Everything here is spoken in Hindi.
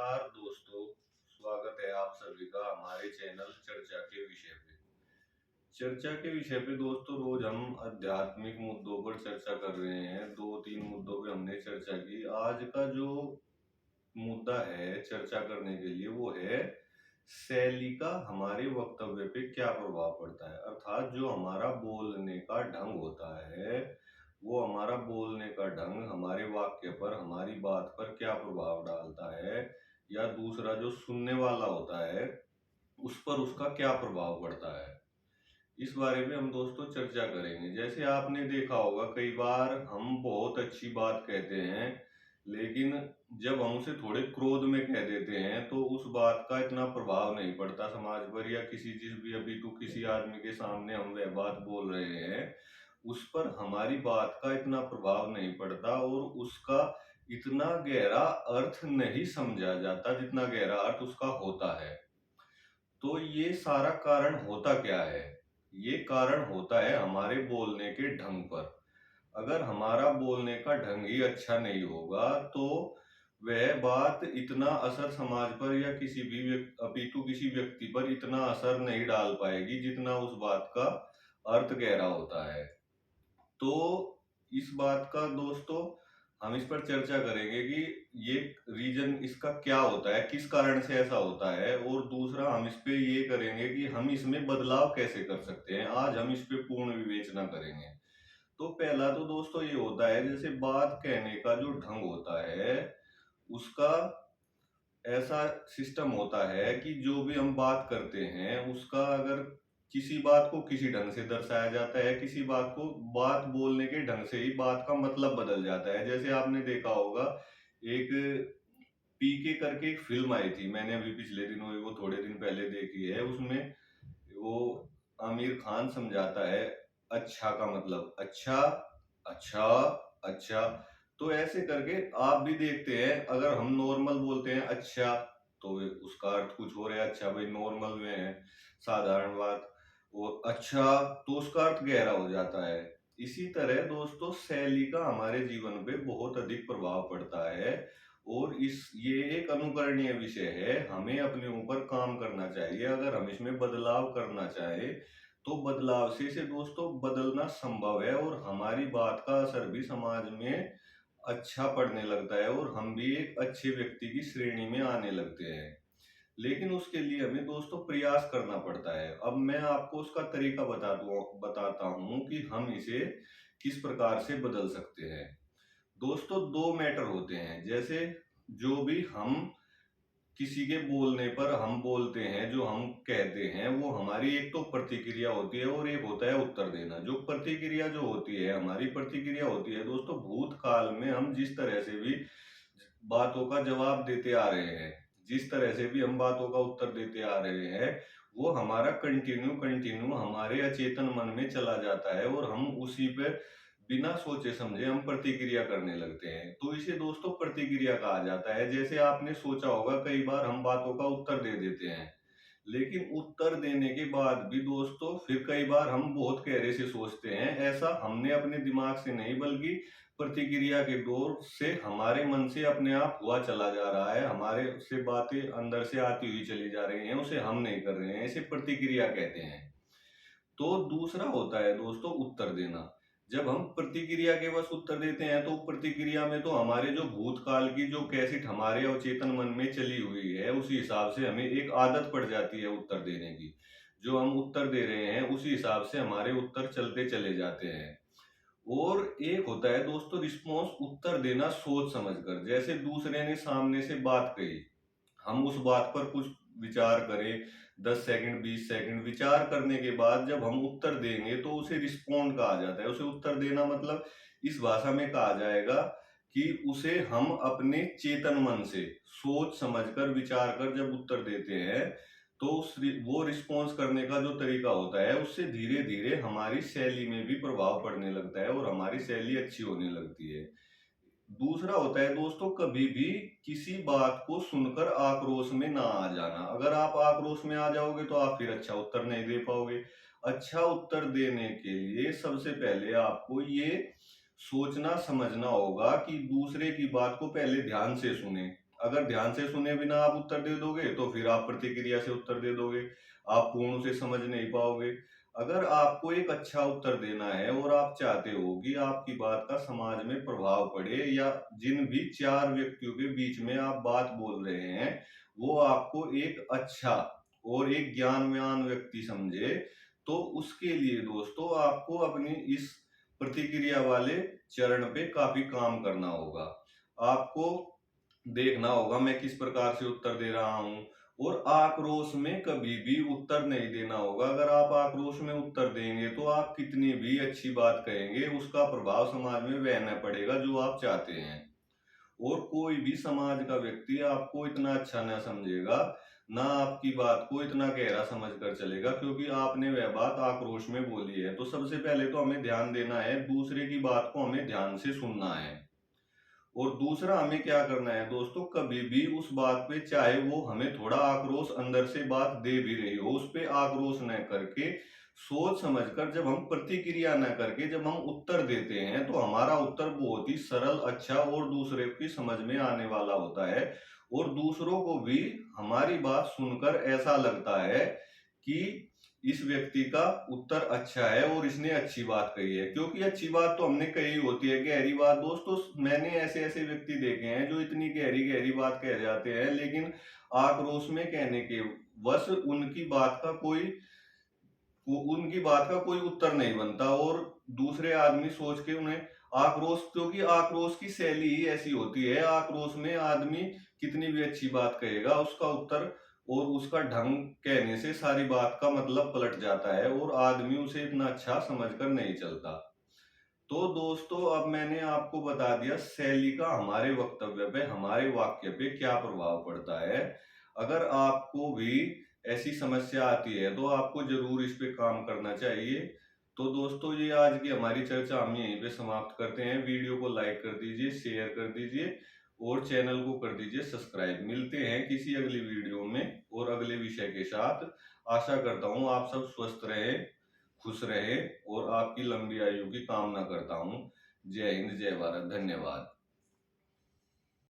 नमस्कार दोस्तों, स्वागत है आप सभी का हमारे चैनल चर्चा के विषय पे। चर्चा के विषय पे दोस्तों रोज हम आध्यात्मिक मुद्दों पर चर्चा कर रहे हैं। 2-3 मुद्दों पे हमने चर्चा की। आज का जो मुद्दा है चर्चा करने के लिए वो है शैली का हमारे वक्तव्य पे क्या प्रभाव पड़ता है। अर्थात जो हमारा बोलने का ढंग होता है, वो हमारा बोलने का ढंग हमारे वाक्य पर, हमारी बात पर क्या प्रभाव डालता है, या दूसरा जो सुनने वाला होता है उस पर उसका क्या प्रभाव पड़ता है। इस बारे में हम दोस्तों चर्चा करेंगे। जैसे आपने देखा होगा कई बार हम बहुत अच्छी बात कहते हैं, लेकिन जब हम उसे थोड़े क्रोध में कह देते हैं तो उस बात का इतना प्रभाव नहीं पड़ता समाज पर, या किसी चीज भी अभी तो किसी आदमी के सामने हम वह बात बोल रहे हैं उस पर हमारी बात का इतना प्रभाव नहीं पड़ता और उसका इतना गहरा अर्थ नहीं समझा जाता जितना गहरा अर्थ उसका होता है। तो ये सारा कारण होता क्या है? ये कारण होता है हमारे बोलने के ढंग पर। अगर हमारा बोलने का ढंग ही अच्छा नहीं होगा तो वह बात इतना असर समाज पर या किसी भी अपितु किसी व्यक्ति पर इतना असर नहीं डाल पाएगी जितना उस बात का अर्थ गहरा होता है। तो इस बात का दोस्तों हम इस पर चर्चा करेंगे कि ये रीजन इसका क्या होता है, किस कारण से ऐसा होता है, और दूसरा हम इस पे ये करेंगे कि हम इसमें बदलाव कैसे कर सकते हैं। आज हम इस पे पूर्ण विवेचना करेंगे। तो पहला तो दोस्तों ये होता है, जैसे बात कहने का जो ढंग होता है उसका ऐसा सिस्टम होता है कि जो भी हम बात करते हैं उसका अगर किसी बात को किसी ढंग से दर्शाया जाता है, किसी बात को बात बोलने के ढंग से ही बात का मतलब बदल जाता है। जैसे आपने देखा होगा एक पीके करके एक फिल्म आई थी, मैंने अभी पिछले दिनों वो थोड़े दिन पहले देखी है। उसमें वो आमिर खान समझाता है अच्छा का मतलब अच्छा, अच्छा, अच्छा। तो ऐसे करके आप भी देखते हैं, अगर हम नॉर्मल बोलते हैं अच्छा तो उसका अर्थ कुछ हो रहा है, अच्छा भाई नॉर्मल में है, साधारण बात। और अच्छा तो उसका अर्थ गहरा हो जाता है। इसी तरह दोस्तों शैली का हमारे जीवन पे बहुत अधिक प्रभाव पड़ता है और इस ये एक अनुकरणीय विषय है। हमें अपने ऊपर काम करना चाहिए। अगर हम इसमें बदलाव करना चाहे तो बदलाव से दोस्तों बदलना संभव है और हमारी बात का असर भी समाज में अच्छा पड़ने लगता है और हम भी एक अच्छे व्यक्ति की श्रेणी में आने लगते हैं। लेकिन उसके लिए हमें दोस्तों प्रयास करना पड़ता है। अब मैं आपको उसका तरीका बताता हूँ कि हम इसे किस प्रकार से बदल सकते हैं। दोस्तों दो मैटर होते हैं। जैसे जो भी हम किसी के बोलने पर हम बोलते हैं, जो हम कहते हैं, वो हमारी एक तो प्रतिक्रिया होती है और एक होता है उत्तर देना। जो प्रतिक्रिया जो होती है, हमारी प्रतिक्रिया होती है दोस्तों, भूतकाल में हम जिस तरह से भी बातों का जवाब देते आ रहे हैं, जिस तरह से भी हम बातों का उत्तर देते आ रहे हैं, वो हमारा कंटिन्यू कंटिन्यू हमारे अचेतन मन में चला जाता है और हम उसी पे बिना सोचे समझे हम प्रतिक्रिया करने लगते हैं। तो इसे दोस्तों प्रतिक्रिया कहा जाता है। जैसे आपने सोचा होगा कई बार हम बातों का उत्तर दे देते हैं, लेकिन उत्तर देने के बाद भी दोस्तों फिर कई बार हम बहुत गहरे से सोचते हैं। ऐसा हमने अपने दिमाग से नहीं बल्कि प्रतिक्रिया के दौर से हमारे मन से अपने आप हुआ चला जा रहा है। हमारे से बातें अंदर से आती हुई चली जा रही हैं, उसे हम नहीं कर रहे हैं। इसे प्रतिक्रिया कहते हैं। तो दूसरा होता है दोस्तों उत्तर देना। जब हम प्रतिक्रिया के बस उत्तर देते हैं तो प्रतिक्रिया में तो हमारे जो भूतकाल की जो कैसेट हमारे अवचेतन मन में चली हुई है उसी हिसाब से हमें एक आदत पड़ जाती है उत्तर देने की। जो हम उत्तर दे रहे हैं उसी हिसाब से हमारे उत्तर चलते चले जाते हैं। और एक होता है दोस्तों रिस्पॉन्स, उत्तर देना सोच समझकर। जैसे दूसरे ने सामने से बात कही, हम उस बात पर कुछ विचार करें, 10 सेकंड 20 सेकंड विचार करने के बाद जब हम उत्तर देंगे तो उसे रिस्पॉन्ड कहा जाता है। उसे उत्तर देना मतलब इस भाषा में कहा जाएगा कि उसे हम अपने चेतन मन से सोच समझकर विचार कर जब उत्तर देते हैं तो वो रिस्पॉन्स करने का जो तरीका होता है उससे धीरे धीरे हमारी शैली में भी प्रभाव पड़ने लगता है और हमारी शैली अच्छी होने लगती है। दूसरा होता है दोस्तों कभी भी किसी बात को सुनकर आक्रोश में ना आ जाना। अगर आप आक्रोश में आ जाओगे तो आप फिर अच्छा उत्तर नहीं दे पाओगे। अच्छा उत्तर देने के लिए सबसे पहले आपको ये सोचना समझना होगा कि दूसरे की बात को पहले ध्यान से सुने। अगर ध्यान से सुने बिना आप उत्तर दे दोगे तो फिर आप प्रतिक्रिया से उत्तर दे दोगे, आप पूर्ण उसे समझ नहीं पाओगे। अगर आपको एक अच्छा उत्तर देना है और आप चाहते हो कि आपकी बात का समाज में प्रभाव पड़े, या जिन भी 4 व्यक्तियों के बीच में आप बात बोल रहे हैं वो आपको एक अच्छा और एक ज्ञानवान व्यक्ति समझे, तो उसके लिए दोस्तों आपको अपनी इस प्रतिक्रिया वाले चरण पे काफी काम करना होगा। आपको देखना होगा मैं किस प्रकार से उत्तर दे रहा हूं, और आक्रोश में कभी भी उत्तर नहीं देना होगा। अगर आप आक्रोश में उत्तर देंगे तो आप कितनी भी अच्छी बात कहेंगे उसका प्रभाव समाज में वह न पड़ेगा जो आप चाहते हैं, और कोई भी समाज का व्यक्ति आपको इतना अच्छा न समझेगा, ना आपकी बात को इतना गहरा समझ कर चलेगा, क्योंकि आपने वह बात आक्रोश में बोली है। तो सबसे पहले तो हमें ध्यान देना है, दूसरे की बात को हमें ध्यान से सुनना है। और दूसरा हमें क्या करना है दोस्तों, कभी भी उस बात पे चाहे वो हमें थोड़ा आक्रोश अंदर से बात दे भी रही हो, उस पे आक्रोश न करके सोच समझकर, जब हम प्रतिक्रिया न करके जब हम उत्तर देते हैं तो हमारा उत्तर बहुत ही सरल, अच्छा और दूसरे की समझ में आने वाला होता है, और दूसरों को भी हमारी बात सुनकर ऐसा लगता है कि इस व्यक्ति का उत्तर अच्छा है और इसने अच्छी बात कही है। क्योंकि अच्छी बात तो हमने कही होती है, गहरी बात दोस्तों मैंने ऐसे ऐसे व्यक्ति देखे हैं जो इतनी गहरी गहरी बात कह जाते हैं, लेकिन आक्रोश में कहने के वश उनकी बात का कोई उत्तर नहीं बनता, और दूसरे आदमी सोच के उन्हें आक्रोश, क्योंकि आक्रोश की शैली ही ऐसी होती है, आक्रोश में आदमी कितनी भी अच्छी बात कहेगा उसका उत्तर और उसका ढंग कहने से सारी बात का मतलब पलट जाता है और आदमी उसे इतना अच्छा समझकर नहीं चलता। तो दोस्तों अब मैंने आपको बता दिया शैली का हमारे वक्तव्य पे, हमारे वाक्य पे क्या प्रभाव पड़ता है। अगर आपको भी ऐसी समस्या आती है तो आपको जरूर इस पे काम करना चाहिए। तो दोस्तों ये आज की हमारी चर्चा हम यहीं पे समाप्त करते हैं। वीडियो को लाइक कर दीजिए, शेयर कर दीजिए और चैनल को कर दीजिए सब्सक्राइब। मिलते हैं किसी अगली वीडियो में और अगले विषय के साथ। आशा करता हूँ आप सब स्वस्थ रहें, खुश रहे और आपकी लंबी आयु की कामना करता हूँ। जय हिंद, जय भारत, धन्यवाद।